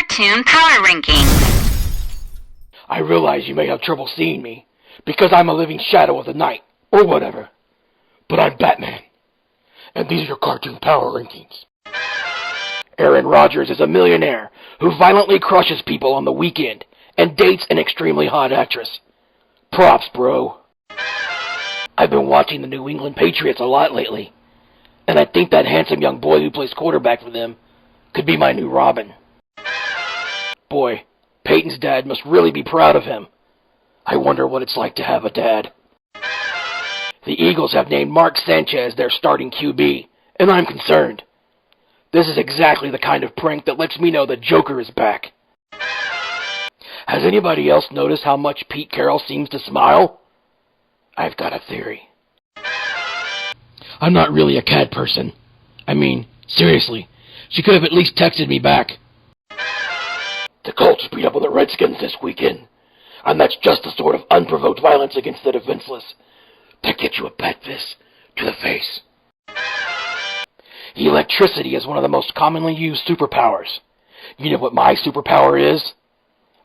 cartoon power rankings. I realize you may have trouble seeing me, because I'm a living shadow of the night, or whatever. But I'm Batman, and these are your cartoon power rankings. Aaron Rodgers is a millionaire who violently crushes people on the weekend and dates an extremely hot actress. Props, bro. I've been watching the New England Patriots a lot lately, and I think that handsome young boy who plays quarterback for them could be my new Robin. Boy, Peyton's dad must really be proud of him. I wonder what it's like to have a dad. The Eagles have named Mark Sanchez their starting QB, and I'm concerned. This is exactly the kind of prank that lets me know the Joker is back. Has anybody else noticed how much Pete Carroll seems to smile? I've got a theory. I'm not really a cat person. I mean, seriously, she could have at least texted me back. The Colts beat up on the Redskins this weekend, and that's just the sort of unprovoked violence against the defenseless that gets you a BATFIST to the face. Electricity is one of the most commonly used superpowers. You know what my superpower is?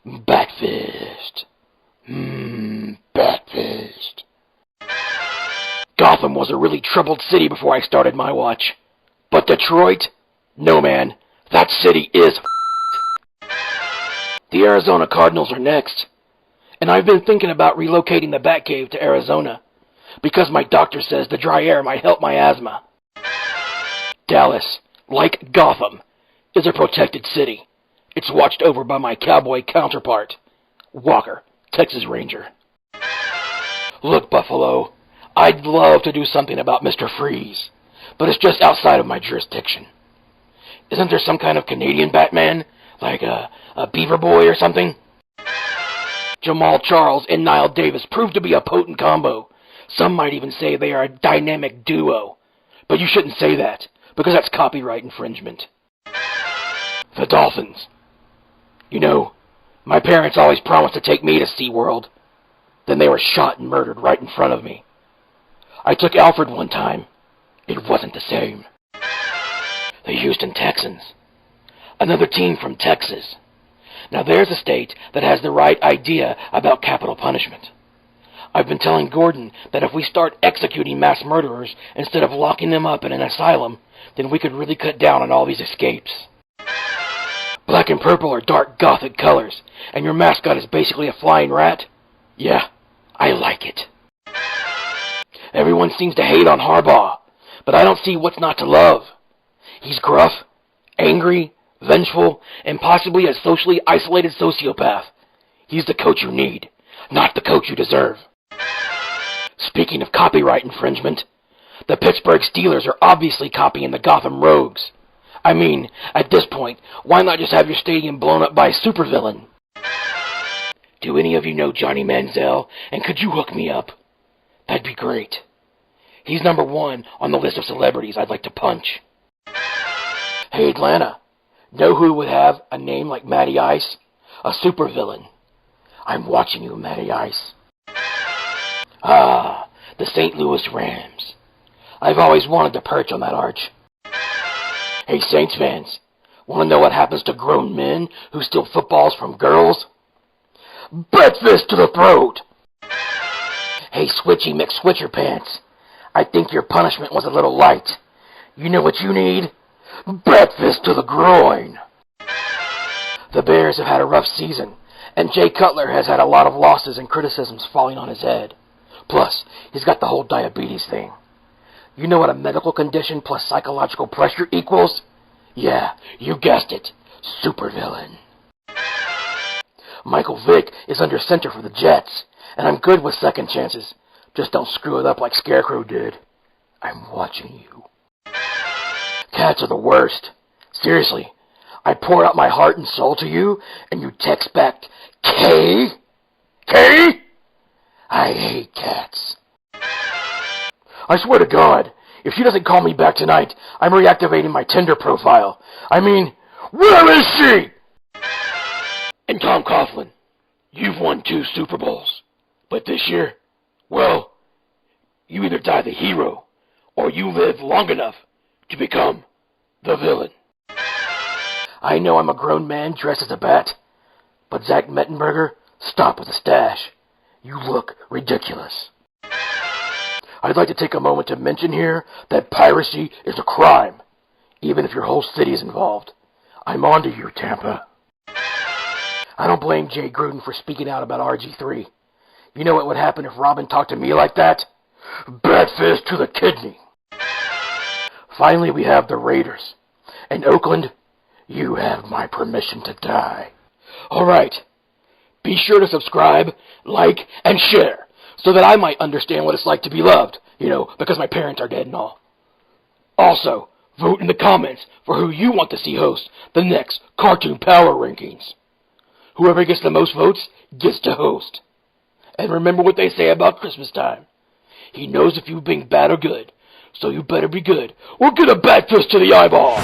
BATFIST. BATFIST. Gotham was a really troubled city before I started my watch. But Detroit? No, man. That city is The Arizona Cardinals are next. And I've been thinking about relocating the Batcave to Arizona, because my doctor says the dry air might help my asthma. Dallas, like Gotham, is a protected city. It's watched over by my cowboy counterpart, Walker, Texas Ranger. Look, Buffalo, I'd love to do something about Mr. Freeze, but it's just outside of my jurisdiction. Isn't there some kind of Canadian Batman, like a Beaver Boy or something? Jamal Charles and Niall Davis proved to be a potent combo. Some might even say they are a dynamic duo. But you shouldn't say that, because that's copyright infringement. The Dolphins. You know, my parents always promised to take me to SeaWorld. Then they were shot and murdered right in front of me. I took Alfred one time. It wasn't the same. The Houston Texans. Another team from Texas. Now there's a state that has the right idea about capital punishment. I've been telling Gordon that if we start executing mass murderers instead of locking them up in an asylum, then we could really cut down on all these escapes. Black and purple are dark gothic colors, and your mascot is basically a flying rat? Yeah, I like it. Everyone seems to hate on Harbaugh, but I don't see what's not to love. He's gruff, angry, vengeful, and possibly a socially isolated sociopath. He's the coach you need, not the coach you deserve. Speaking of copyright infringement, the Pittsburgh Steelers are obviously copying the Gotham Rogues. I mean, at this point, why not just have your stadium blown up by a supervillain? Do any of you know Johnny Manziel, and could you hook me up? That'd be great. He's number 1 on the list of celebrities I'd like to punch. Hey, Atlanta, know who would have a name like Matty Ice? A supervillain. I'm watching you, Matty Ice. Ah, the St. Louis Rams. I've always wanted to perch on that arch. Hey, Saints fans, want to know what happens to grown men who steal footballs from girls? Breakfast to the throat! Hey, Switchy McSwitcher Pants, I think your punishment was a little light. You know what you need? Breakfast to the groin! The Bears have had a rough season, and Jay Cutler has had a lot of losses and criticisms falling on his head. Plus, he's got the whole diabetes thing. You know what a medical condition plus psychological pressure equals? Yeah, you guessed it. Supervillain. Michael Vick is under center for the Jets, and I'm good with second chances. Just don't screw it up like Scarecrow did. I'm watching you. Cats are the worst. Seriously, I pour out my heart and soul to you, and you text back, K? K? I hate cats. I swear to God, if she doesn't call me back tonight, I'm reactivating my Tinder profile. I mean, where is she? And Tom Coughlin, you've won 2 Super Bowls. But this year, well, you either die the hero, or you live long enough to become the villain. I know I'm a grown man dressed as a bat, but Zach Mettenberger, stop with the stash. You look ridiculous. I'd like to take a moment to mention here that piracy is a crime, even if your whole city is involved. I'm on to you, Tampa. I don't blame Jay Gruden for speaking out about RG3. You know what would happen if Robin talked to me like that? BATFIST to the kidney. Finally, we have the Raiders. And Oakland, you have my permission to die. Alright, be sure to subscribe, like, and share, so that I might understand what it's like to be loved, because my parents are dead and all. Also, vote in the comments for who you want to see host the next Cartoon Power Rankings. Whoever gets the most votes gets to host. And remember what they say about Christmas time. He knows if you've been bad or good, so you better be good or get a BATFIST to the eyeball.